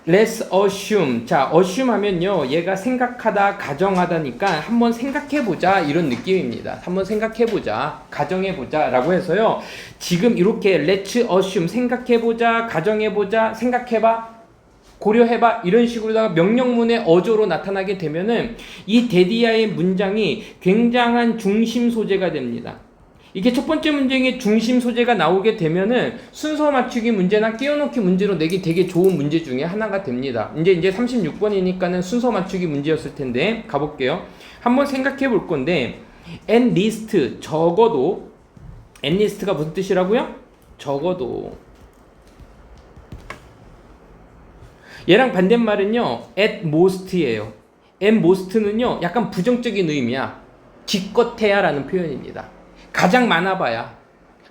Let's assume. 자, assume 하면요. 얘가 생각하다, 가정하다니까 한번 생각해보자. 이런 느낌입니다. 한번 생각해보자. 가정해보자. 라고 해서요. 지금 이렇게 let's assume. 생각해보자. 가정해보자. 생각해봐. 고려해봐. 이런 식으로다가 명령문의 어조로 나타나게 되면은 이 데디아의 문장이 굉장한 중심 소재가 됩니다. 이게 첫 번째 문장의 중심 소재가 나오게 되면은 순서 맞추기 문제나 끼워넣기 문제로 내기 되게 좋은 문제 중에 하나가 됩니다. 이제 36번이니까는 순서 맞추기 문제였을 텐데 가볼게요. 한번 생각해 볼 건데 enlist 적어도 enlist가 무슨 뜻이라고요? 적어도 얘랑 반대말은요 at most예요. at most는요 약간 부정적인 의미야. 기껏해야 라는 표현입니다. 가장 많아봐야,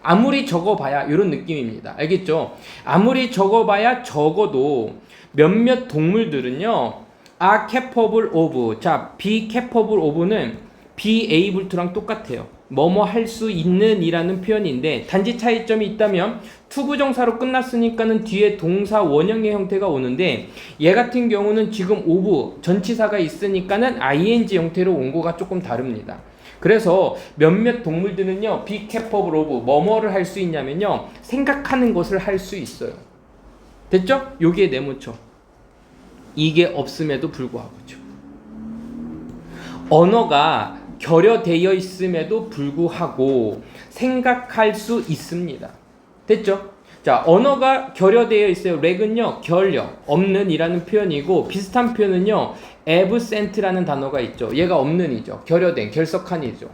아무리 적어봐야 이런 느낌입니다. 알겠죠? 아무리 적어봐야 적어도 몇몇 동물들은요 are capable of. 자, be capable of는 be able to랑 똑같아요. 뭐뭐 할 수 있는 이라는 표현인데 단지 차이점이 있다면 투부정사로 끝났으니까는 뒤에 동사 원형의 형태가 오는데 얘 같은 경우는 지금 of 전치사가 있으니까는 ing 형태로 온 거가 조금 다릅니다. 그래서 몇몇 동물들은요 be capable of 뭐뭐를 할 수 있냐면요 생각하는 것을 할 수 있어요. 됐죠? 여기에 네모쳐. 이게 없음에도 불구하고죠. 언어가 결여되어 있음에도 불구하고 생각할 수 있습니다. 됐죠? 자, 언어가 결여되어 있어요. 렉은요 결여, 없는 이라는 표현이고 비슷한 표현은요 absent라는 단어가 있죠. 얘가 없는이죠. 결여된, 결석한이죠.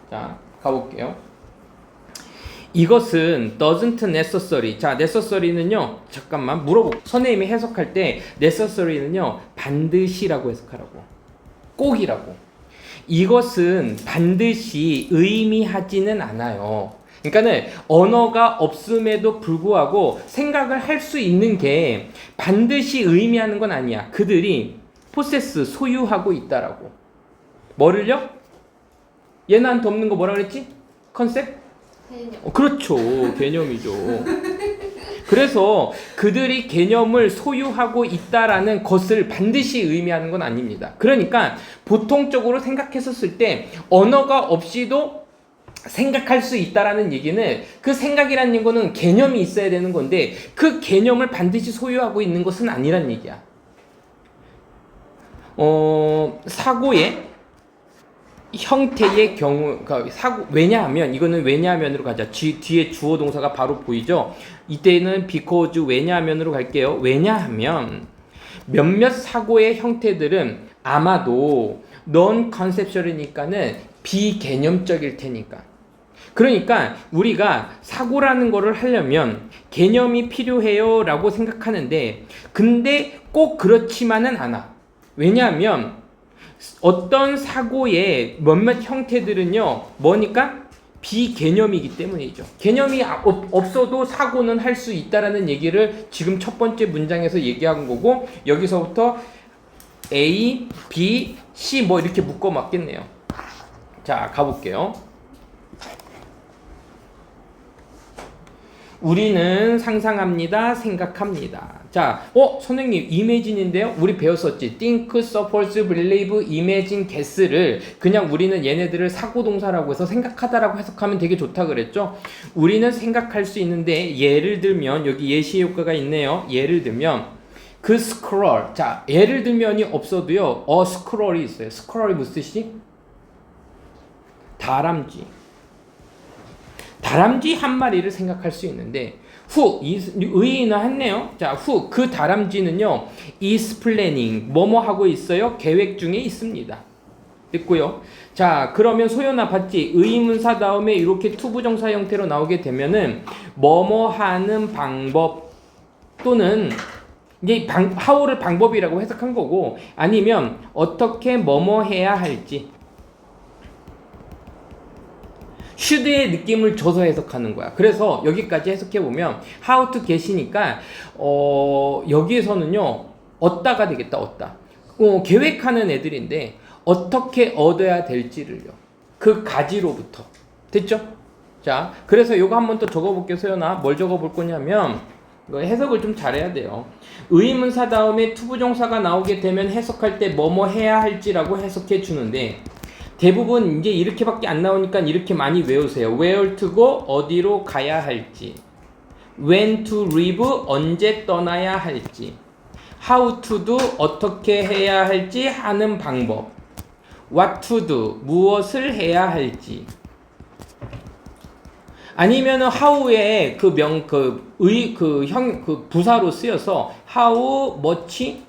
자, 가볼게요. 이것은 doesn't necessary. 자, necessary는요 잠깐만 물어보고 선생님이 해석할 때 necessary는요 반드시라고 해석하라고, 꼭이라고. 이것은 반드시 의미하지는 않아요. 그러니까는 언어가 없음에도 불구하고 생각을 할 수 있는 게 반드시 의미하는 건 아니야. 그들이 possess, 소유하고 있다라고. 뭐를요? 얘는 없는 거 뭐라 그랬지? 컨셉? 개념. 그렇죠. 개념이죠. 그래서 그들이 개념을 소유하고 있다라는 것을 반드시 의미하는 건 아닙니다. 그러니까 보통적으로 생각했었을 때 언어가 없이도 생각할 수 있다라는 얘기는 그 생각이라는 거는 개념이 있어야 되는 건데 그 개념을 반드시 소유하고 있는 것은 아니란 얘기야. 사고의 형태의 경우, 그러니까 왜냐하면, 이거는 왜냐하면으로 가자. 뒤에 주어 동사가 바로 보이죠? 이때는 because 왜냐하면으로 갈게요. 왜냐하면 몇몇 사고의 형태들은 아마도 non-conceptual이니까는 비개념적일 테니까. 그러니까 우리가 사고라는 거를 하려면 개념이 필요해요 라고 생각하는데 근데 꼭 그렇지만은 않아. 왜냐하면 어떤 사고의 몇몇 형태들은요 뭐니까 비개념이기 때문이죠. 개념이 없어도 사고는 할 수 있다라는 얘기를 지금 첫 번째 문장에서 얘기한 거고 여기서부터 A, B, C 뭐 이렇게 묶어 맞겠네요. 자, 가볼게요. 우리는 상상합니다. 생각합니다. 자, 선생님 이매진인데요? 우리 배웠었지. think, suppose, believe, imagine, guess를 그냥 우리는 얘네들을 사고동사라고 해서 생각하다라고 해석하면 되게 좋다 그랬죠? 우리는 생각할 수 있는데 예를 들면 여기 예시의 효과가 있네요. 예를 들면 그 스크롤. 자, 예를 들면이 없어도요. 스크롤이 있어요. 스크롤이 무슨 뜻이지? 다람쥐. 다람쥐 한 마리를 생각할 수 있는데 의인은 했네요. 자, 그 다람쥐는요 is planning 뭐뭐 하고 있어요? 계획 중에 있습니다. 됐고요. 자, 그러면 소연아 봤지? 의문사 다음에 이렇게 투부정사 형태로 나오게 되면은 뭐뭐 하는 방법 또는 이제 how를 방법이라고 해석한 거고 아니면 어떻게 뭐뭐 해야 할지 should의 느낌을 줘서 해석하는 거야. 그래서 여기까지 해석해보면 how to get이니까 여기에서는요 얻다가 되겠다. 얻다. 계획하는 애들인데 어떻게 얻어야 될지를요. 그 가지로부터. 됐죠? 자, 그래서 요거 한번 또 적어볼게요, 소연아. 뭘 적어볼 거냐면 이거 해석을 좀 잘해야 돼요. 의문사 다음에 투부정사가 나오게 되면 해석할 때 뭐뭐 해야 할지라고 해석해 주는데 대부분 이제 이렇게밖에 안 나오니까 이렇게 많이 외우세요. where to go, 어디로 가야 할지. when to leave, 언제 떠나야 할지. how to do, 어떻게 해야 할지 하는 방법. what to do, 무엇을 해야 할지. 아니면은 how에 그 부사로 쓰여서 how much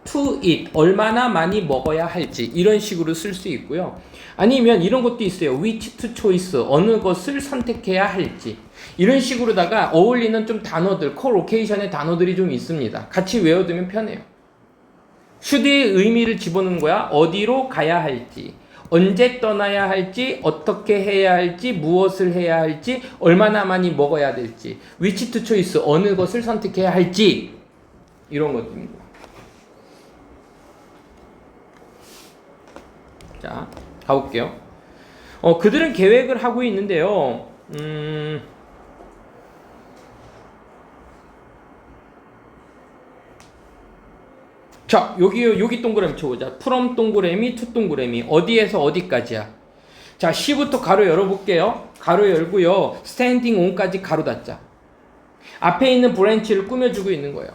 to eat, 얼마나 많이 먹어야 할지 이런 식으로 쓸 수 있고요. 아니면 이런 것도 있어요. which to choice, 어느 것을 선택해야 할지. 이런 식으로다가 어울리는 좀 단어들, 콜로케이션의 단어들이 좀 있습니다. 같이 외워두면 편해요. should의 의미를 집어넣는 거야. 어디로 가야 할지, 언제 떠나야 할지, 어떻게 해야 할지, 무엇을 해야 할지, 얼마나 많이 먹어야 될지, which to choice, 어느 것을 선택해야 할지, 이런 것들입니다. 자, 가볼게요. 그들은 계획을 하고 있는데요. 자, 여기 동그라미 쳐보자. from 동그라미, to 동그라미. 어디에서 어디까지야? 자, C부터 가로 열어볼게요. 가로 열고요. standing on까지 가로 닫자. 앞에 있는 브랜치를 꾸며주고 있는 거예요.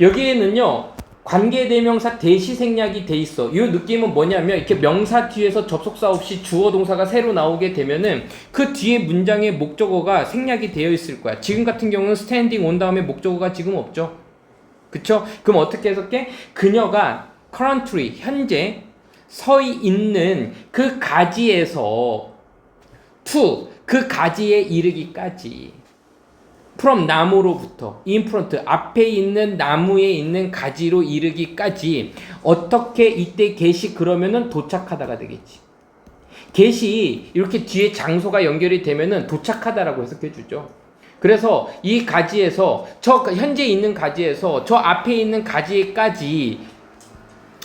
여기에는요, 관계대명사 대시 생략이 돼 있어. 이 느낌은 뭐냐면 이렇게 명사 뒤에서 접속사 없이 주어 동사가 새로 나오게 되면은 그 뒤에 문장의 목적어가 생략이 되어 있을 거야. 지금 같은 경우는 standing on 다음에 목적어가 지금 없죠. 그쵸? 그럼 어떻게 해석해? 그녀가 currently, 현재 서 있는 그 가지에서 to, 그 가지에 이르기까지. from, 나무로부터, in front, 앞에 있는 나무에 있는 가지로 이르기까지. 어떻게 이때 get이 그러면은 도착하다가 되겠지. get이 이렇게 뒤에 장소가 연결이 되면은 도착하다라고 해석해 주죠. 그래서 이 가지에서, 저 현재 있는 가지에서 저 앞에 있는 가지까지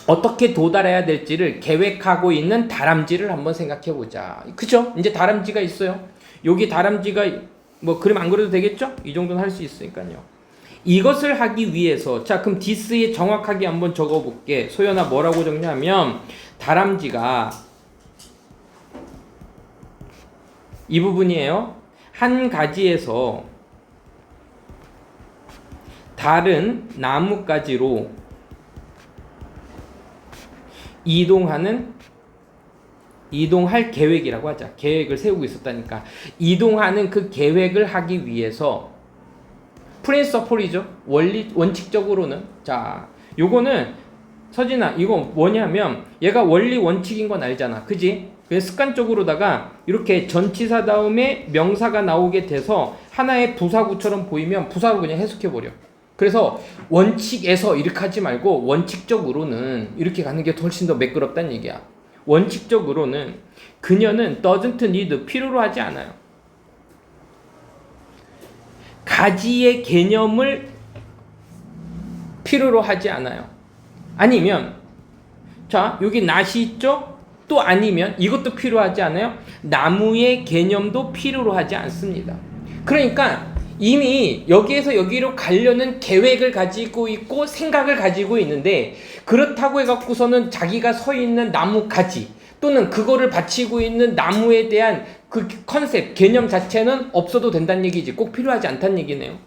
어떻게 도달해야 될지를 계획하고 있는 다람쥐를 한번 생각해 보자. 그죠? 이제 다람쥐가 있어요. 여기 다람쥐가 뭐 그림 안 그려도 되겠죠? 이 정도는 할 수 있으니까요. 이것을 하기 위해서, 자, 그럼 this에 정확하게 한번 적어볼게. 소연아, 뭐라고 적냐면 다람쥐가 이 부분이에요. 한 가지에서 다른 나무가지로 이동할 계획이라고 하자. 계획을 세우고 있었다니까. 이동하는 그 계획을 하기 위해서 프린서플이죠. 원칙적으로는. 자, 요거는 서진아, 이거 뭐냐면 얘가 원리 원칙인 건 알잖아. 그지? 그래서 습관적으로다가 이렇게 전치사 다음에 명사가 나오게 돼서 하나의 부사구처럼 보이면 부사로 그냥 해석해버려. 그래서 원칙에서 이렇게 하지 말고 원칙적으로는 이렇게 가는 게 훨씬 더 매끄럽다는 얘기야. 원칙적으로는 그녀는 doesn't need, 필요로 하지 않아요. 가지의 개념을 필요로 하지 않아요. 아니면 자, 여기 낫이 있죠? 또 아니면 이것도 필요하지 않아요? 나무의 개념도 필요로 하지 않습니다. 그러니까 이미 여기에서 여기로 가려는 계획을 가지고 있고 생각을 가지고 있는데, 그렇다고 해갖고서는 자기가 서 있는 나무 가지 또는 그거를 받치고 있는 나무에 대한 그 컨셉, 개념 자체는 없어도 된다는 얘기지. 꼭 필요하지 않다는 얘기네요.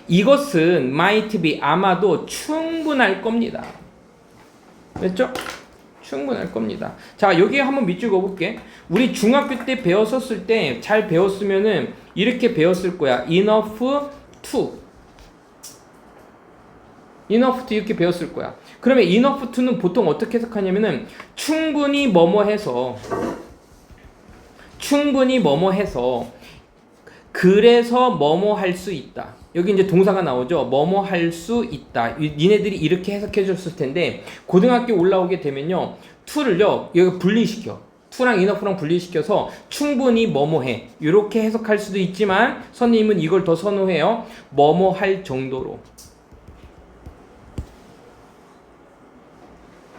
이것은 might be, 아마도 충분할 겁니다. 됐죠? 충분할 겁니다. 자, 여기 한번 밑줄 그어볼게. 우리 중학교 때 배웠었을 때 잘 배웠으면은 이렇게 배웠을 거야. enough to 이렇게 배웠을 거야. 그러면 enough to는 보통 어떻게 해석하냐면은 충분히 뭐뭐 해서 그래서 뭐뭐 할 수 있다. 여기 이제 동사가 나오죠. 뭐뭐 할 수 있다. 니네들이 이렇게 해석해 줬을 텐데 고등학교 올라오게 되면요, to를요 여기 분리시켜. to랑 enough랑 분리시켜서 충분히 뭐뭐 해. 이렇게 해석할 수도 있지만 선생님은 이걸 더 선호해요. 뭐뭐 할 정도로.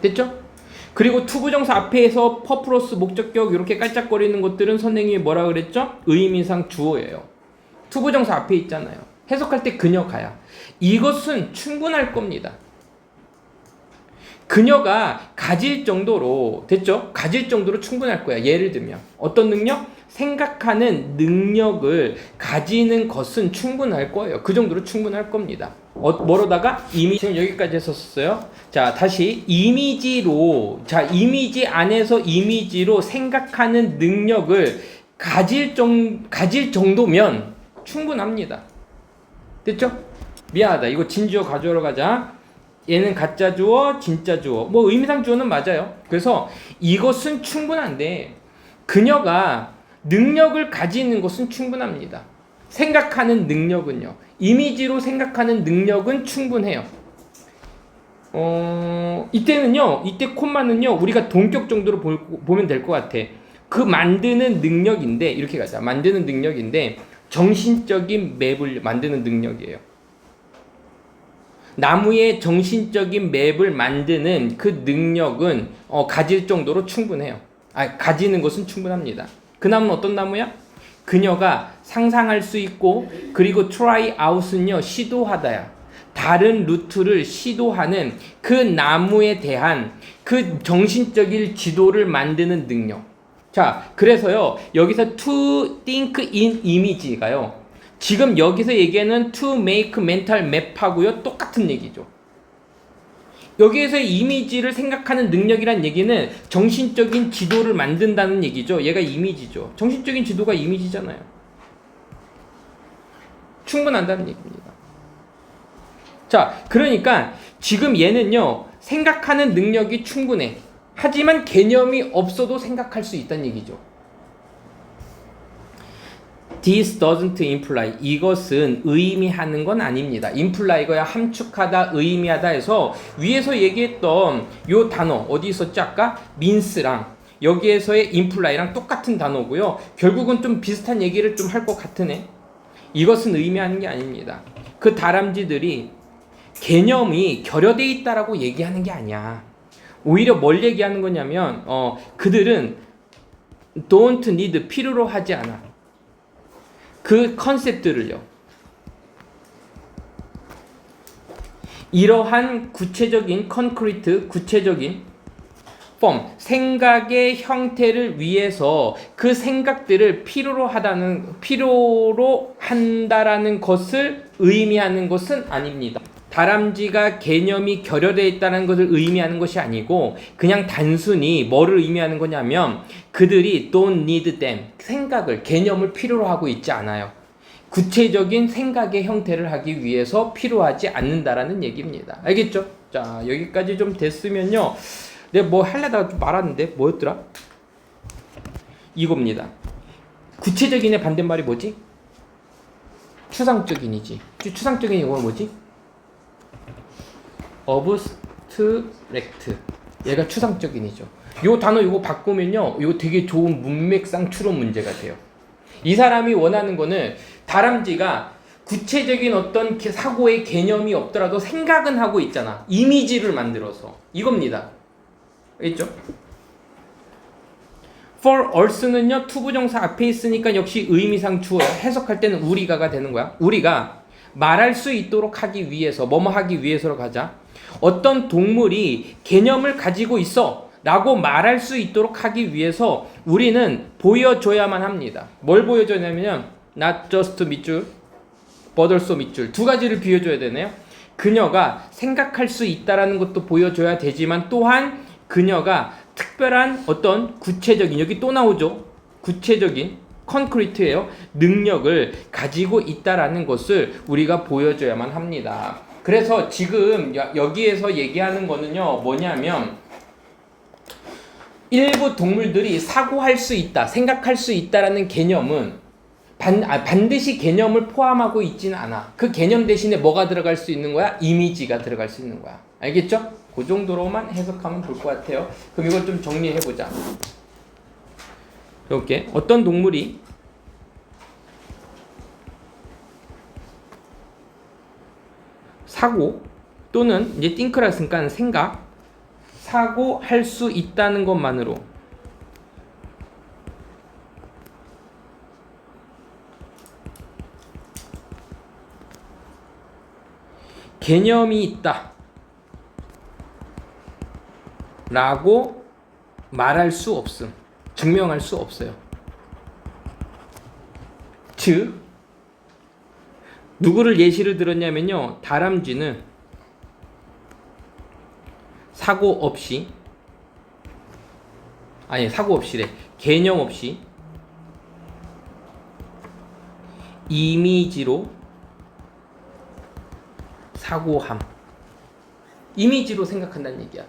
됐죠? 그리고 투부정사 앞에서 퍼플러스 목적격 이렇게 깔짝거리는 것들은 선생님이 뭐라 그랬죠? 의미상 주어예요. 투부정사 앞에 있잖아요. 해석할 때 그녀가야. 이것은 충분할 겁니다. 그녀가 가질 정도로 됐죠? 가질 정도로 충분할 거야. 예를 들면 어떤 능력? 생각하는 능력을 가지는 것은 충분할 거예요. 그 정도로 충분할 겁니다. 뭐로다가 이미 지금 여기까지 했었어요. 자, 다시 이미지로 자, 이미지 안에서 이미지로 생각하는 능력을 가질 정도면 충분합니다. 됐죠? 미안하다. 이거 진주어 가져오러 가자. 얘는 가짜 주어, 진짜 주어. 뭐 의미상 주어는 맞아요. 그래서 이것은 충분한데 그녀가 능력을 가지는 것은 충분합니다. 생각하는 능력은요. 이미지로 생각하는 능력은 충분해요. 이때는요. 이때 콤마는요. 우리가 동격 정도로 보면 될 것 같아. 그 만드는 능력인데 이렇게 가자. 만드는 능력인데 정신적인 맵을 만드는 능력이에요. 나무의 정신적인 맵을 만드는 그 능력은 가질 정도로 충분해요. 가지는 것은 충분합니다. 그 나무는 어떤 나무야? 그녀가 상상할 수 있고 그리고 try out은요 시도하다야. 다른 루트를 시도하는 그 나무에 대한 그 정신적인 지도를 만드는 능력. 자, 그래서요 여기서 to think in image가요. 지금 여기서 얘기하는 to make mental map하고요 똑같은 얘기죠. 여기에서 이미지를 생각하는 능력이란 얘기는 정신적인 지도를 만든다는 얘기죠. 얘가 이미지죠. 정신적인 지도가 이미지잖아요. 충분한다는 얘기입니다. 자, 그러니까 지금 얘는요 생각하는 능력이 충분해. 하지만 개념이 없어도 생각할 수 있다는 얘기죠. This doesn't imply. 이것은 의미하는 건 아닙니다. imply가 함축하다, 의미하다 해서 위에서 얘기했던 요 단어 어디 있었지 아까? means랑 여기에서의 imply랑 똑같은 단어고요. 결국은 좀 비슷한 얘기를 좀 할 것 같으네. 이것은 의미하는 게 아닙니다. 그 다람쥐들이 개념이 결여되어 있다라고 얘기하는 게 아니야. 오히려 뭘 얘기하는 거냐면 그들은 don't need, 필요로 하지 않아. 그 컨셉들을요. 이러한 구체적인 컨크리트, 구체적인 폼, 생각의 형태를 위해서 그 생각들을 필요로 한다라는 것을 의미하는 것은 아닙니다. 다람쥐가 개념이 결여되어 있다는 것을 의미하는 것이 아니고 그냥 단순히 뭐를 의미하는 거냐면 그들이 don't need them, 생각을, 개념을 필요로 하고 있지 않아요. 구체적인 생각의 형태를 하기 위해서 필요하지 않는다라는 얘기입니다. 알겠죠? 자, 여기까지 좀 됐으면요. 내가 뭐 하려다가 좀 말았는데 뭐였더라? 이겁니다. 구체적인의 반대말이 뭐지? 추상적인이지. 추상적인 이거 뭐지? abstract. 얘가 추상적인이죠. 요 단어 이거 바꾸면요, 이거 되게 좋은 문맥상 추론 문제가 돼요. 이 사람이 원하는 거는 다람쥐가 구체적인 어떤 사고의 개념이 없더라도 생각은 하고 있잖아. 이미지를 만들어서. 이겁니다. 알겠죠? for us는요, 투부정사 앞에 있으니까 역시 의미상 주어요. 해석할 때는 우리가가 되는 거야. 우리가 말할 수 있도록 하기 위해서, 뭐뭐 하기 위해서로 가자. 어떤 동물이 개념을 가지고 있어 라고 말할 수 있도록 하기 위해서 우리는 보여줘야만 합니다. 뭘 보여줘냐면 not just 밑줄, but also 밑줄 두 가지를 비워줘야 되네요. 그녀가 생각할 수 있다라는 것도 보여줘야 되지만 또한 그녀가 특별한 어떤 구체적인, 여기 또 나오죠, 구체적인 컨크리트예요, 능력을 가지고 있다라는 것을 우리가 보여줘야만 합니다. 그래서 지금 여기에서 얘기하는 거는요 뭐냐면 일부 동물들이 사고할 수 있다, 생각할 수 있다라는 개념은 반드시 개념을 포함하고 있지는 않아. 그 개념 대신에 뭐가 들어갈 수 있는 거야? 이미지가 들어갈 수 있는 거야. 알겠죠? 그 정도로만 해석하면 될 것 같아요. 그럼 이걸 좀 정리해보자. 이렇게 어떤 동물이 사고 또는 이제 띵크라 쓰니까 생각, 사고할 수 있다는 것만으로 개념이 있다 라고 말할 수 없음, 증명할 수 없어요. 즉 누구를 예시를 들었냐면요, 다람쥐는 사고 없이래, 개념 없이 이미지로 사고함, 이미지로 생각한다는 얘기야.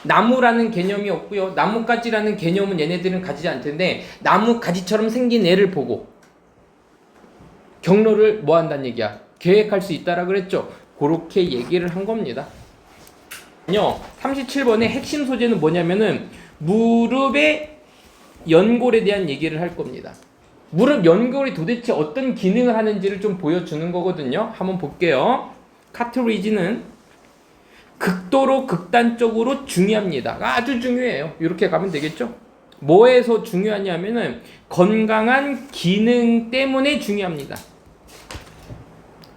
나무라는 개념이 없고요, 나뭇가지라는 개념은 얘네들은 가지지 않던데 나뭇가지처럼 생긴 애를 보고 경로를 뭐 한다는 얘기야, 계획할 수 있다라 그랬죠. 그렇게 얘기를 한 겁니다. 37번의 핵심 소재는 뭐냐면은 무릎의 연골에 대한 얘기를 할 겁니다. 무릎 연골이 도대체 어떤 기능을 하는지를 좀 보여주는 거거든요. 한번 볼게요. 카트리지는 극도로 극단적으로 중요합니다. 아주 중요해요. 이렇게 가면 되겠죠. 뭐에서 중요하냐면은 건강한 기능 때문에 중요합니다.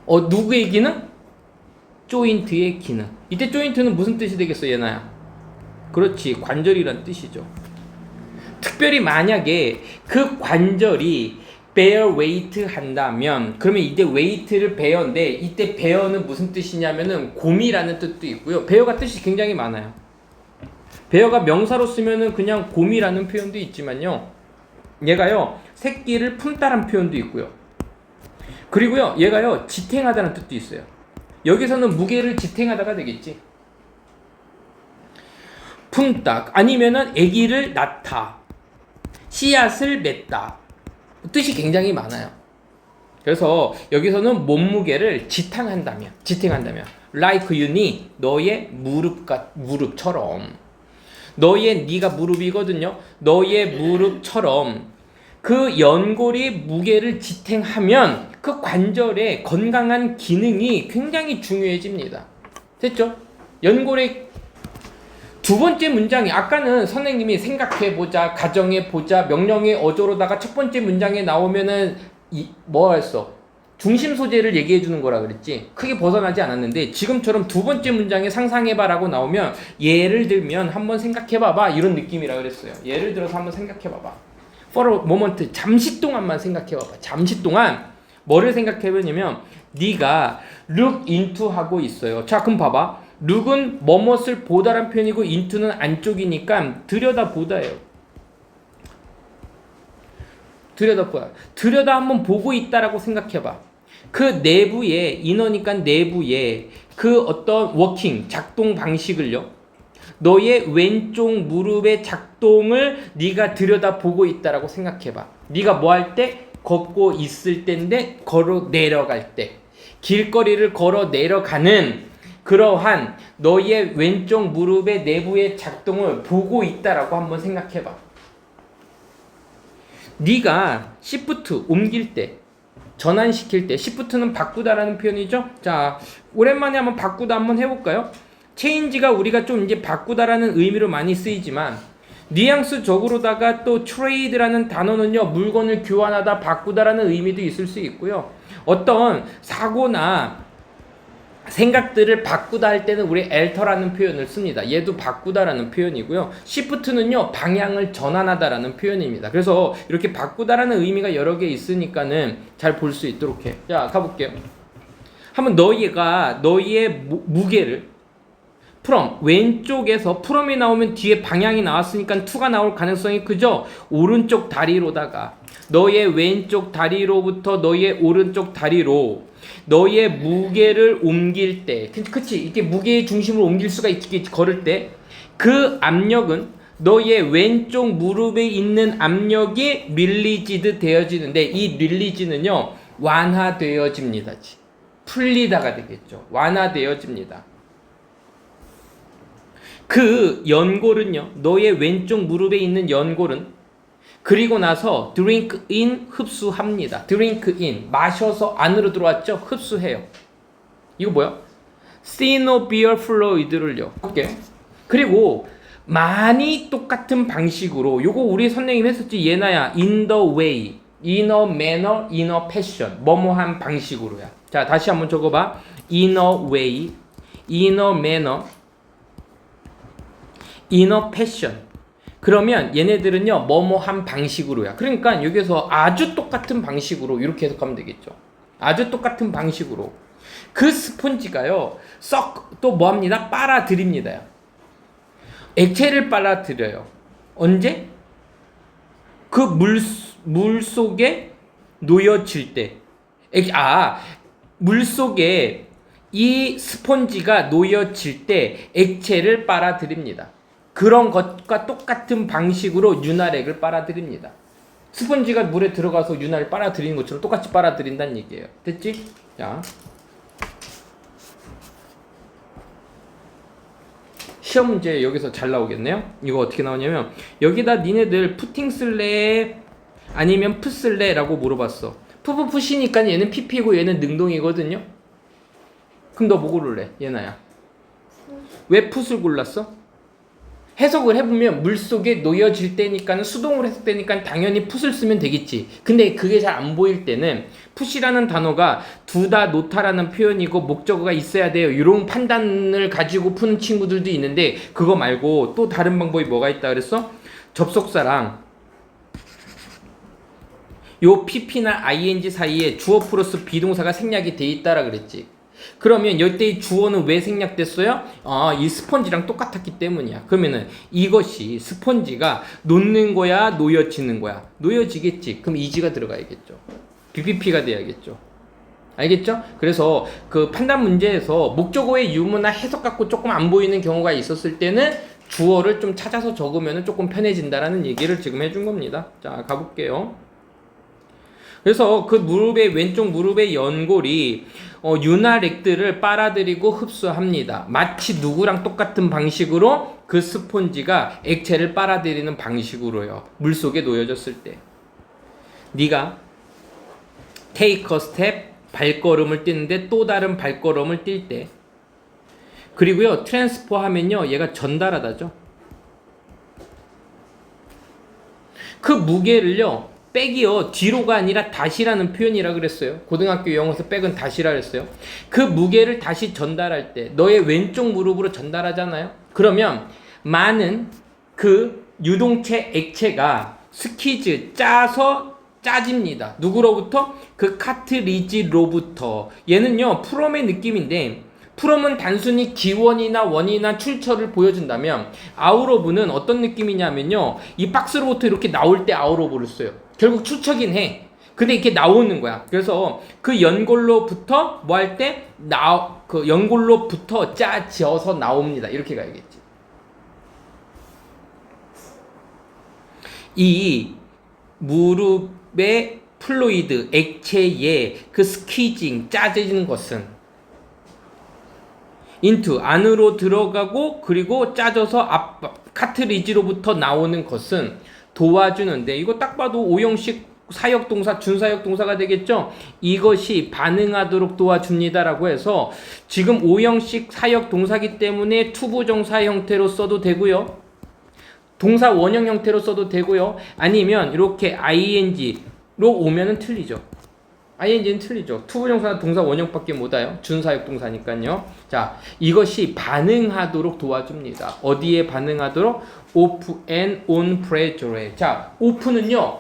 누구의 기능? 조인트의 기능. 이때 조인트는 무슨 뜻이 되겠어, 얘나야? 그렇지, 관절이란 뜻이죠. 특별히 만약에 그 관절이 bear weight 한다면, 그러면 이때 weight를 bear인데, 이때 bear는 무슨 뜻이냐면은 곰이라는 뜻도 있고요. bear가 뜻이 굉장히 많아요. bear가 명사로 쓰면은 그냥 곰이라는 표현도 있지만요, 얘가요 새끼를 품다라는 표현도 있고요. 그리고요 얘가요 지탱하다는 뜻도 있어요. 여기서는 무게를 지탱하다가 되겠지. 품다 아니면은 아기를 낳다, 씨앗을 맺다, 뜻이 굉장히 많아요. 그래서 여기서는 몸무게를 지탱한다면 like you knee, 너의 무릎처럼, 너의 네가 무릎이거든요. 너의 무릎처럼 그 연골이 무게를 지탱하면 그 관절의 건강한 기능이 굉장히 중요해집니다. 됐죠? 연골의 두 번째 문장이, 아까는 선생님이 생각해보자, 가정해보자, 명령의 어조로다가 첫 번째 문장에 나오면은 뭐 했어? 중심 소재를 얘기해주는 거라 그랬지. 크게 벗어나지 않았는데 지금처럼 두 번째 문장에 상상해봐라고 나오면, 예를 들면 한번 생각해봐봐 이런 느낌이라 그랬어요. 예를 들어서 한번 생각해봐봐. For a moment, 잠시 동안만 생각해봐봐. 잠시 동안 뭐를 생각해보냐면, 네가 look into 하고 있어요. 자, 그럼 봐봐. look은 뭐뭇을 보다란 표현이고 into는 안쪽이니까 들여다보다예요. 들여다 한번 보고 있다라고 생각해봐. 그 내부에, 인어니까 내부에 그 어떤 워킹, 작동 방식을요, 너의 왼쪽 무릎의 작동을 네가 들여다보고 있다라고 생각해봐. 네가 뭐 할 때? 걷고 있을 때인데, 걸어 내려갈 때, 길거리를 걸어 내려가는 그러한 너의 왼쪽 무릎의 내부의 작동을 보고 있다라고 한번 생각해봐. 네가 시프트 옮길 때, 전환시킬 때, 시프트는 바꾸다라는 표현이죠. 자, 오랜만에 한번 바꾸다 한번 해볼까요? 체인지가 우리가 좀 이제 바꾸다라는 의미로 많이 쓰이지만, 뉘앙스적으로다가 또 트레이드라는 단어는요, 물건을 교환하다, 바꾸다라는 의미도 있을 수 있고요. 어떤 사고나 생각들을 바꾸다 할 때는 우리 alter라는 표현을 씁니다. 얘도 바꾸다라는 표현이고요. 시프트는요, 방향을 전환하다라는 표현입니다. 그래서 이렇게 바꾸다라는 의미가 여러 개 있으니까는 잘 볼 수 있도록 해. 자, 가볼게요. 한번 너희의 무게를 from, 왼쪽에서 from이 나오면 뒤에 방향이 나왔으니까 to가 나올 가능성이 크죠. 오른쪽 다리로다가 너의 왼쪽 다리로부터 너의 오른쪽 다리로 너의 무게를 옮길 때, 그치? 이렇게 무게의 중심을 옮길 수가 있겠지. 걸을 때 그 압력은 너의 왼쪽 무릎에 있는 압력이 릴리지드 되어지는데, 이 릴리지는요 완화되어집니다. 풀리다가 되겠죠. 완화되어집니다. 그 연골은요, 너의 왼쪽 무릎에 있는 연골은 그리고 나서 drink in, 흡수합니다. drink in, 마셔서 안으로 들어왔죠? 흡수해요. 이거 뭐야? synovial fluid를요. 볼게. 그리고 많이 똑같은 방식으로 요거 우리 선생님 했었지 예나야 in the way, in a manner, in a fashion 뭐뭐한 방식으로야. 자 다시 한번 적어봐. in a way, in a manner, in a fashion. 그러면 얘네들은요 뭐뭐한 방식으로야. 그러니까 여기서 아주 똑같은 방식으로 이렇게 해석하면 되겠죠. 아주 똑같은 방식으로 그 스펀지가요 썩 또 뭐합니다? 빨아들입니다. 액체를 빨아들여요. 언제? 그 물 속에 놓여질 때. 물 속에 이 스펀지가 놓여질 때 액체를 빨아들입니다. 그런 것과 똑같은 방식으로 윤활액을 빨아들입니다. 스펀지가 물에 들어가서 윤활을 빨아들이는 것처럼 똑같이 빨아들인다는 얘기예요. 됐지? 자. 시험 문제 여기서 잘 나오겠네요. 이거 어떻게 나오냐면 여기다 니네들 푸팅 쓸래 아니면 푸 쓸래 라고 물어봤어. 푸푸 푸시니까 얘는 피피고 얘는 능동이거든요. 그럼 너 뭐 고를래? 얘나야. 왜 풋을 골랐어? 해석을 해보면 물속에 놓여질 때니까는 수동으로 해석되니까 당연히 풋을 쓰면 되겠지. 근데 그게 잘 안 보일 때는 풋이라는 단어가 두다 놓다라는 표현이고 목적어가 있어야 돼요. 이런 판단을 가지고 푸는 친구들도 있는데 그거 말고 또 다른 방법이 뭐가 있다 그랬어? 접속사랑 요 pp나 ing 사이에 주어 플러스 비동사가 생략이 돼 있다라 그랬지. 그러면 이때의 주어는 왜 생략됐어요? 이 스펀지랑 똑같았기 때문이야. 그러면은 이것이 스펀지가 놓는 거야, 놓여지는 거야? 놓여지겠지. 그럼 이지가 들어가야겠죠. BPP가 돼야겠죠. 알겠죠? 그래서 그 판단 문제에서 목적어의 유무나 해석 갖고 조금 안 보이는 경우가 있었을 때는 주어를 좀 찾아서 적으면 조금 편해진다라는 얘기를 지금 해준 겁니다. 자, 가볼게요. 그래서 그 왼쪽 무릎의 연골이 윤활액들을 빨아들이고 흡수합니다. 마치 누구랑 똑같은 방식으로 그 스폰지가 액체를 빨아들이는 방식으로요. 물속에 놓여졌을 때. 네가 take a step 발걸음을 뛰는데 또 다른 발걸음을 뛸 때. 그리고요 transfer 하면요 얘가 전달하다죠. 그 무게를요 백이요 뒤로가 아니라 다시라는 표현이라 그랬어요. 고등학교 영어에서 백은 다시라 그랬어요. 그 무게를 다시 전달할 때 너의 왼쪽 무릎으로 전달하잖아요. 그러면 많은 그 유동체 액체가 스퀴즈 짜서 짜집니다. 누구로부터? 그 카트리지로부터. 얘는요 프롬의 느낌인데 프롬은 단순히 기원이나 원이나 출처를 보여준다면 아웃오브는 어떤 느낌이냐면요 이 박스로부터 이렇게 나올 때 아웃오브를 써요. 결국 출처긴 해. 근데 이렇게 나오는 거야. 그래서 그 연골로부터 뭐 할 때 그 연골로부터 짜져서 나옵니다. 이렇게 가야겠지. 이 무릎의 플루이드 액체의 그 스퀴징 짜지는 것은 인투 안으로 들어가고 그리고 짜져서 카트리지로부터 나오는 것은 도와주는데 이거 딱 봐도 오형식 사역동사 준사역동사가 되겠죠. 이것이 반응하도록 도와줍니다라고 해서 지금 오형식 사역동사기 때문에 투부정사 형태로 써도 되고요. 동사 원형 형태로 써도 되고요. 아니면 이렇게 ing로 오면은 틀리죠. ing는 틀리죠. 투부정사는 동사 원형밖에 못 와요. 준사역동사니까요. 자, 이것이 반응하도록 도와줍니다. 어디에 반응하도록? off and on pressure에. 자, off는요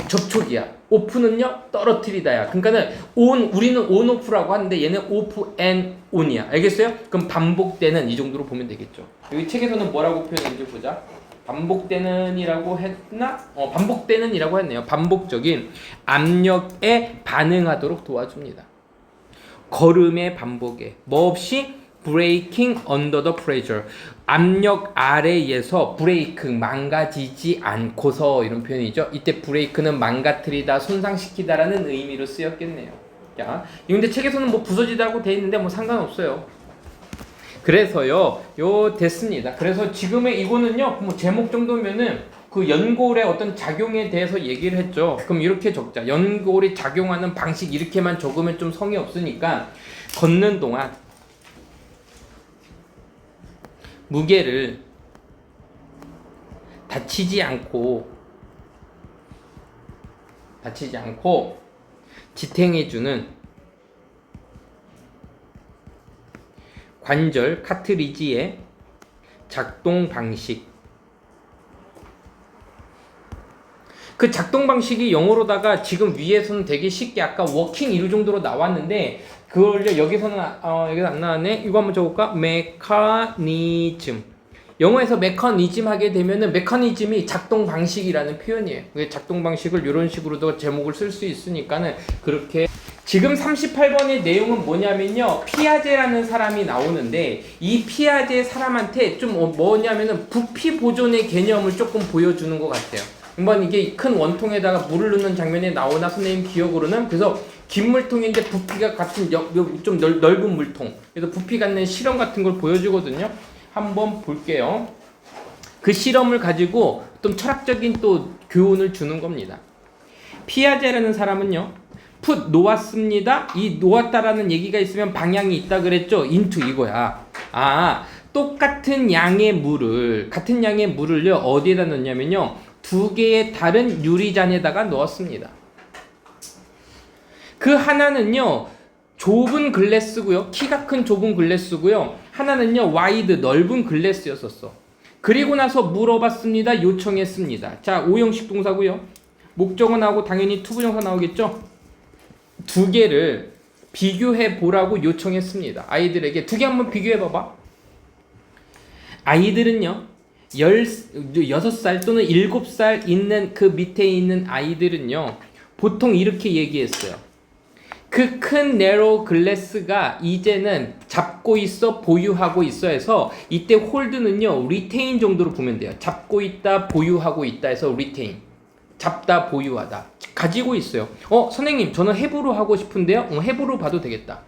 접촉이야. off는요 떨어뜨리다야. 그러니까는 우리는 on off라고 하는데 얘는 off and on이야. 알겠어요? 그럼 반복되는 이 정도로 보면 되겠죠. 여기 책에서는 뭐라고 표현했는지 보자. 반복되는이라고 했나? 반복되는이라고 했네요. 반복적인 압력에 반응하도록 도와줍니다. 걸음의 반복에 뭐 없이 breaking under the pressure 압력 아래에서 브레이크 망가지지 않고서 이런 표현이죠. 이때 브레이크는 망가뜨리다 손상시키다라는 의미로 쓰였겠네요. 자, 근데 책에서는 뭐 부서지다고 돼 있는데 뭐 상관없어요. 그래서요, 됐습니다. 그래서 지금의 이거는요, 뭐 제목 정도면은 그 연골의 어떤 작용에 대해서 얘기를 했죠. 그럼 이렇게 적자. 연골이 작용하는 방식 이렇게만 적으면 좀 성의 없으니까 걷는 동안 무게를 다치지 않고 지탱해주는 관절 카트리지의 작동 방식. 그 작동 방식이 영어로다가 지금 위에서는 되게 쉽게 아까 워킹 이루 정도로 나왔는데 그걸 여기서는 여기서 안 나왔네. 이거 한번 적어볼까? 메커니즘. 영어에서 메커니즘 하게 되면은 메커니즘이 작동 방식이라는 표현이에요. 작동 방식을 이런 식으로도 제목을 쓸 수 있으니까는 그렇게. 지금 38번의 내용은 뭐냐면요, 피아제라는 사람이 나오는데 이 피아제 사람한테 좀 뭐냐면은 부피 보존의 개념을 조금 보여주는 것 같아요. 한번 이게 큰 원통에다가 물을 넣는 장면에 나오나 선생님 기억으로는. 그래서 긴 물통인데 부피가 같은 좀 넓은 물통, 그래서 부피 갖는 실험 같은 걸 보여주거든요. 한번 볼게요. 그 실험을 가지고 좀 철학적인 또 교훈을 주는 겁니다. 피아제라는 사람은요, 풋 놓았습니다. 이 놓았다라는 얘기가 있으면 방향이 있다 그랬죠. 인투 이거야. 똑같은 양의 물을요 어디에다 넣냐면요, 두 개의 다른 유리잔에다가 넣었습니다. 그 하나는요 좁은 글래스고요, 키가 큰 좁은 글래스고요, 하나는요 와이드 넓은 글래스였었어. 그리고 나서 물어봤습니다. 요청했습니다. 자, 5형식 동사고요, 목적어 나오고 당연히 투부정사 나오겠죠. 두 개를 비교해 보라고 요청했습니다. 아이들에게 두 개 한번 비교해 봐봐. 아이들은요 6살 또는 7살 있는 그 밑에 있는 아이들은요 보통 이렇게 얘기했어요. 그 큰 네로 글래스가 이제는 잡고 있어, 보유하고 있어 해서 이때 홀드는요 리테인 정도로 보면 돼요. 잡고 있다, 보유하고 있다 해서 리테인. 잡다, 보유하다. 가지고 있어요. 선생님 저는 해부로 하고 싶은데요. 해부로 봐도 되겠다.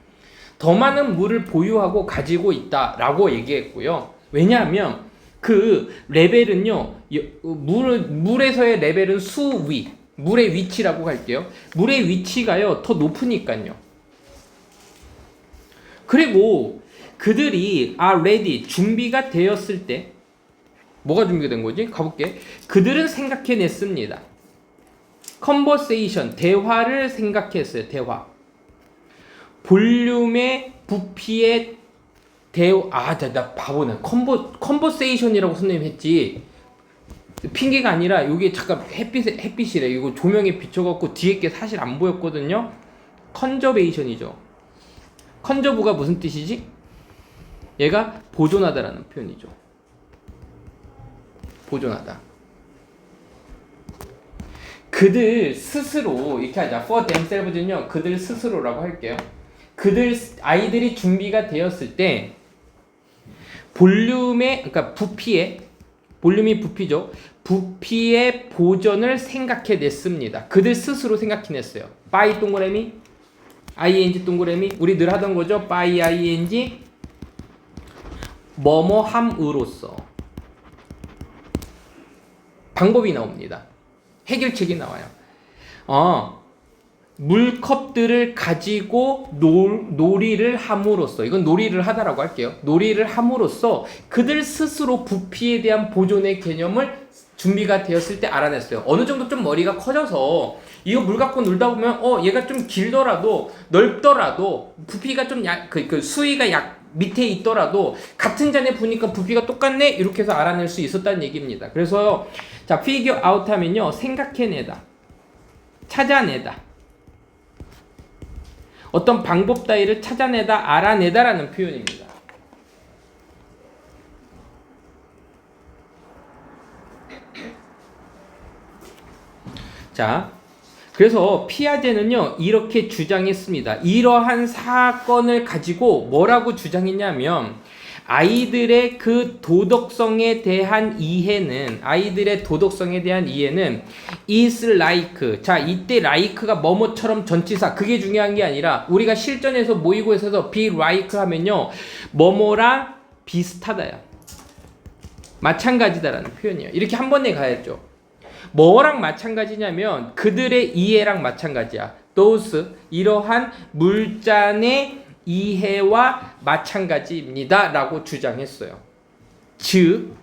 더 많은 물을 보유하고 가지고 있다 라고 얘기했고요. 왜냐하면 그 레벨은요, 물에서의 레벨은 수위, 물의 위치라고 할게요. 물의 위치가요 더 높으니까요. 그리고 그들이 ready, 준비가 되었을 때 뭐가 준비가 된 거지? 가볼게. 그들은 생각해냈습니다. conversation, 대화를 생각했어요. 대화. 볼륨의 부피의 나 바보네. 컨버세이션이라고 선생님 했지. 핑계가 아니라 이게 잠깐 햇빛이래. 이거 조명에 비춰갖고 뒤에 게 사실 안 보였거든요. 컨저베이션이죠. 컨저브가 무슨 뜻이지? 얘가 보존하다라는 표현이죠. 보존하다. 그들 스스로 이렇게 하자. For themselves는요 그들 스스로라고 할게요. 아이들이 준비가 되었을 때 그러니까 볼륨이 부피죠. 부피의 보존을 생각해냈습니다. 그들 스스로 생각해냈어요. by 동그라미, ing 동그라미, 우리 늘 하던 거죠. by ing, 뭐뭐함으로써. 방법이 나옵니다. 해결책이 나와요. 물컵들을 가지고 놀이를 함으로써, 이건 놀이를 하다라고 할게요. 놀이를 함으로써 그들 스스로 부피에 대한 보존의 개념을 준비가 되었을 때 알아냈어요. 어느 정도 좀 머리가 커져서 이거 물 갖고 놀다 보면 얘가 좀 길더라도 넓더라도 부피가 좀 수위가 밑에 있더라도 같은 잔에 부니까 부피가 똑같네, 이렇게 해서 알아낼 수 있었다는 얘기입니다. 그래서 자, figure out 하면요 생각해내다, 찾아내다, 어떤 방법 따위를 찾아내다, 알아내다라는 표현입니다. 자, 그래서 피아제는요 이렇게 주장했습니다. 이러한 사건을 가지고 뭐라고 주장했냐면, 아이들의 도덕성에 대한 이해는 is like. 자, 이때 like가 뭐뭐처럼 전치사, 그게 중요한 게 아니라 우리가 실전에서 모의고에서 be like 하면요 뭐뭐랑 비슷하다야, 마찬가지다라는 표현이에요. 이렇게 한 번에 가야죠. 뭐랑 마찬가지냐면 그들의 이해랑 마찬가지야. those, 이러한 물잔의 이해와 마찬가지입니다 라고 주장했어요. 즉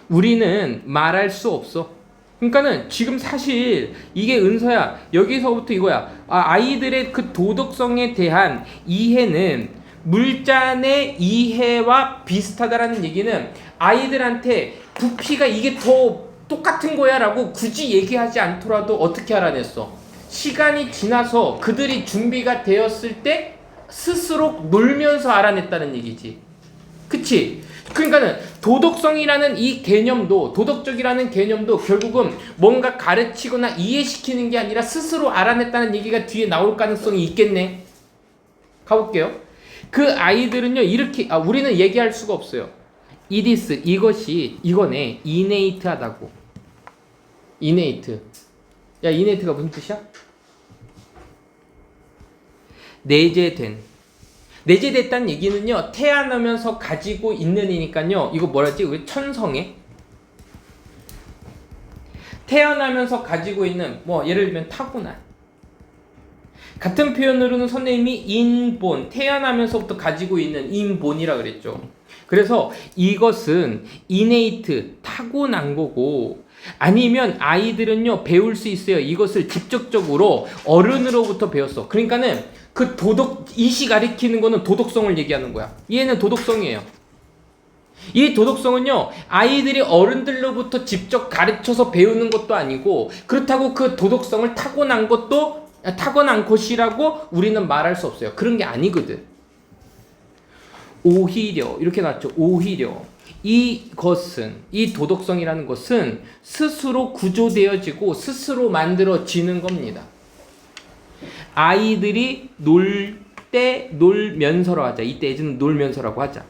우리는 말할 수 없어. 그러니까는 지금 사실 이게 은서야. 여기서부터 이거야. 아이들의 그 도덕성에 대한 이해는 물잔의 이해와 비슷하다라는 얘기는 아이들한테 부피가 이게 더 똑같은 거야 라고 굳이 얘기하지 않더라도 어떻게 알아냈어? 시간이 지나서 그들이 준비가 되었을 때 스스로 놀면서 알아냈다는 얘기지. 그치? 그러니까는 도덕성이라는 이 개념도, 도덕적이라는 개념도 결국은 뭔가 가르치거나 이해시키는 게 아니라 스스로 알아냈다는 얘기가 뒤에 나올 가능성이 있겠네. 가볼게요. 그 아이들은요 이렇게 우리는 얘기할 수가 없어요. 이디스 이거네. 이네이트하다고. 이네이트. 야, 이네이트가 무슨 뜻이야? 내재됐다는 얘기는요 태어나면서 가지고 있는 이니까요. 이거 뭐라지? 우리 천성에 태어나면서 가지고 있는 뭐 예를 들면 타고난. 같은 표현으로는 선생님이 인본, 태어나면서부터 가지고 있는 인본이라 그랬죠. 그래서 이것은 이네이트, 타고난 거고, 아니면 아이들은요 배울 수 있어요. 이것을 직접적으로 어른으로부터 배웠어. 그러니까는 그 이시 가리키는 거는 도덕성을 얘기하는 거야. 얘는 도덕성이에요. 이 도덕성은요 아이들이 어른들로부터 직접 가르쳐서 배우는 것도 아니고, 그렇다고 그 도덕성을 타고난 것이라고 우리는 말할 수 없어요. 그런 게 아니거든. 오히려 이렇게 나왔죠. 오히려 이 도덕성이라는 것은 스스로 구조되어지고 스스로 만들어지는 겁니다. 아이들이 놀 때 놀면서로 하자. 이때 예전은 놀면서라고 하자.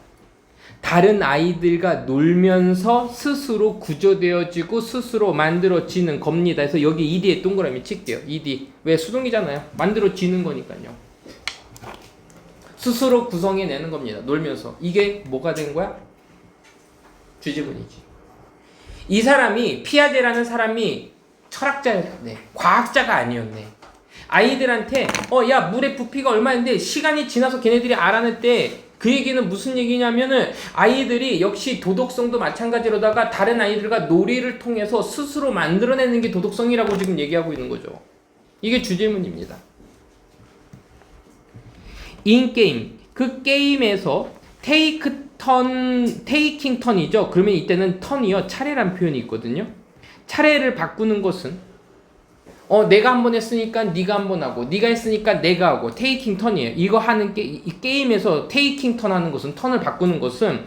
다른 아이들과 놀면서 스스로 구조되어지고 스스로 만들어지는 겁니다. 그래서 여기 ED에 동그라미 칠게요. ED. 왜? 수동이잖아요. 만들어지는 거니까요. 스스로 구성해내는 겁니다. 놀면서. 이게 뭐가 된 거야? 주지문이지. 이 사람이 피아제라는 사람이 철학자였네. 과학자가 아니었네. 아이들한테 야 물의 부피가 얼마인데 시간이 지나서 걔네들이 알아냈대. 그 얘기는 무슨 얘기냐면은 아이들이 역시 도덕성도 마찬가지로다가 다른 아이들과 놀이를 통해서 스스로 만들어내는 게 도덕성이라고 지금 얘기하고 있는 거죠. 이게 주제문입니다. 인게임, 그 게임에서 테이킹 턴이죠. 그러면 이때는 턴이요 차례란 표현이 있거든요. 차례를 바꾸는 것은 내가 한 번 했으니까 네가 한 번 하고, 네가 했으니까 내가 하고, 테이킹 턴이에요. 이거 하는 이 게임에서 테이킹 턴 하는 것은, 턴을 바꾸는 것은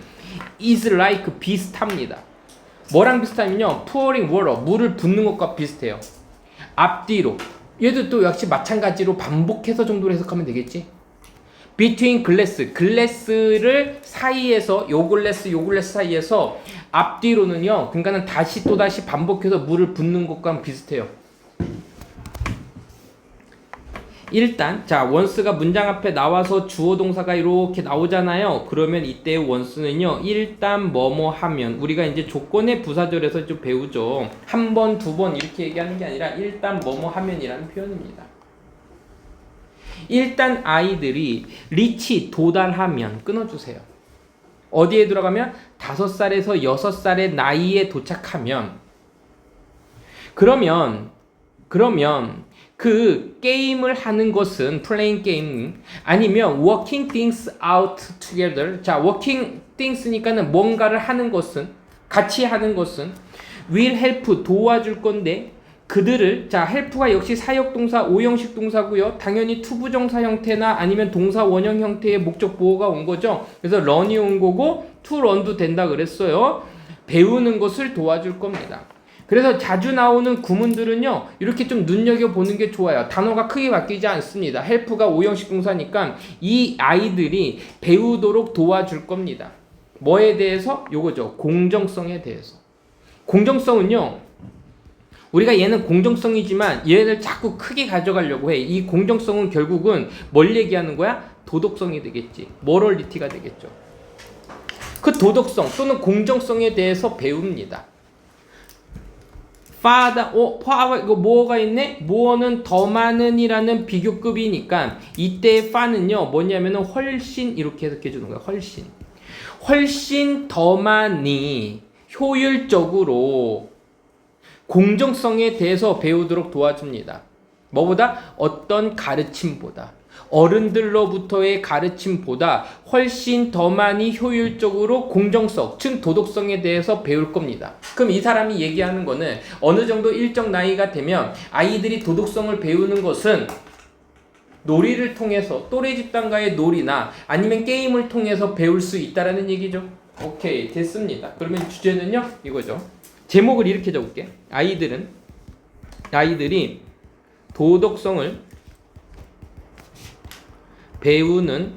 is like 비슷합니다. 뭐랑 비슷하면요, pouring water, 물을 붓는 것과 비슷해요. 앞뒤로. 얘도 또 역시 마찬가지로 반복해서 정도로 해석하면 되겠지. between glass, 글래스를 사이에서 요 글래스 사이에서 앞뒤로는요, 그러니까는 다시 또 다시 반복해서 물을 붓는 것과 비슷해요. 일단 자 원스가 문장 앞에 나와서 주어 동사가 이렇게 나오잖아요. 그러면 이때 원스는요 일단 뭐뭐 하면, 우리가 이제 조건의 부사절에서 좀 배우죠. 한 번, 두 번 이렇게 얘기하는 게 아니라 일단 뭐뭐 하면이라는 표현입니다. 일단 아이들이 리치 도달하면 끊어주세요. 어디에 들어가면 5살에서 6살의 나이에 도착하면, 그러면 그 게임을 하는 것은 playing game 아니면 working things out together. 자, working things니까는 뭔가를 하는 것은, 같이 하는 것은 will help 도와줄 건데, 그들을, 자, help가 역시 사역동사, 오형식 동사고요. 당연히 투부정사 형태나 아니면 동사 원형 형태의 목적 보호가 온 거죠. 그래서 run이 온 거고 to run도 된다 그랬어요. 배우는 것을 도와줄 겁니다. 그래서 자주 나오는 구문들은요 이렇게 좀 눈여겨보는 게 좋아요. 단어가 크게 바뀌지 않습니다. help가 오형식 동사니까 이 아이들이 배우도록 도와줄 겁니다. 뭐에 대해서? 요거죠. 공정성에 대해서. 공정성은요, 우리가 얘는 공정성이지만 얘를 자꾸 크게 가져가려고 해. 이 공정성은 결국은 뭘 얘기하는 거야? 도덕성이 되겠지. 모럴리티가 되겠죠. 그 도덕성 또는 공정성에 대해서 배웁니다. 이거 뭐가 있네? 뭐는 더 많은이라는 비교급이니까 이때 파는요 뭐냐면은 훨씬, 이렇게 해석해 주는 거야. 훨씬. 훨씬 더 많이 효율적으로 공정성에 대해서 배우도록 도와줍니다. 뭐보다? 어떤 가르침보다, 어른들로부터의 가르침보다 훨씬 더 많이 효율적으로 공정성, 즉 도덕성에 대해서 배울 겁니다. 그럼 이 사람이 얘기하는 거는 어느 정도 일정 나이가 되면 아이들이 도덕성을 배우는 것은 놀이를 통해서, 또래 집단과의 놀이나 아니면 게임을 통해서 배울 수 있다라는 얘기죠. 오케이, 됐습니다. 그러면 주제는요, 이거죠. 제목을 이렇게 적을게. 아이들이 도덕성을 배우는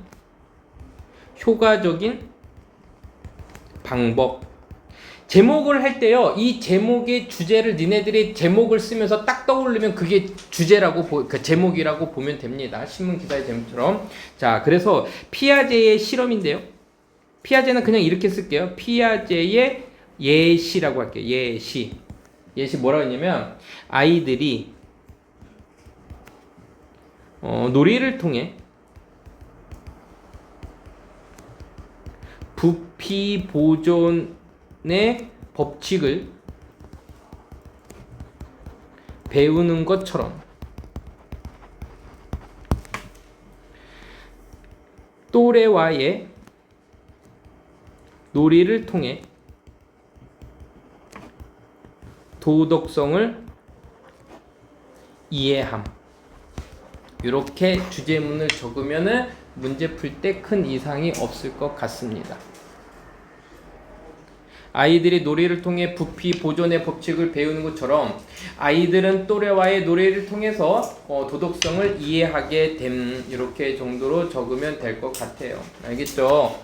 효과적인 방법. 제목을 할 때요, 이 제목의 주제를 니네들이 제목을 쓰면서 딱 떠올리면 그게 주제라고 그 제목이라고 보면 됩니다. 신문 기사의 제목처럼. 자, 그래서 피아제의 실험인데요. 피아제는 그냥 이렇게 쓸게요. 피아제의 예시라고 할게요. 예시 뭐라고 했냐면 아이들이 놀이를 통해 부피 보존의 법칙을 배우는 것처럼 또래와의 놀이를 통해 도덕성을 이해함. 이렇게 주제문을 적으면은 문제 풀 때 큰 이상이 없을 것 같습니다. 아이들이 놀이를 통해 부피 보존의 법칙을 배우는 것처럼 아이들은 또래와의 놀이를 통해서 도덕성을 이해하게 됨. 이렇게 정도로 적으면 될 것 같아요. 알겠죠?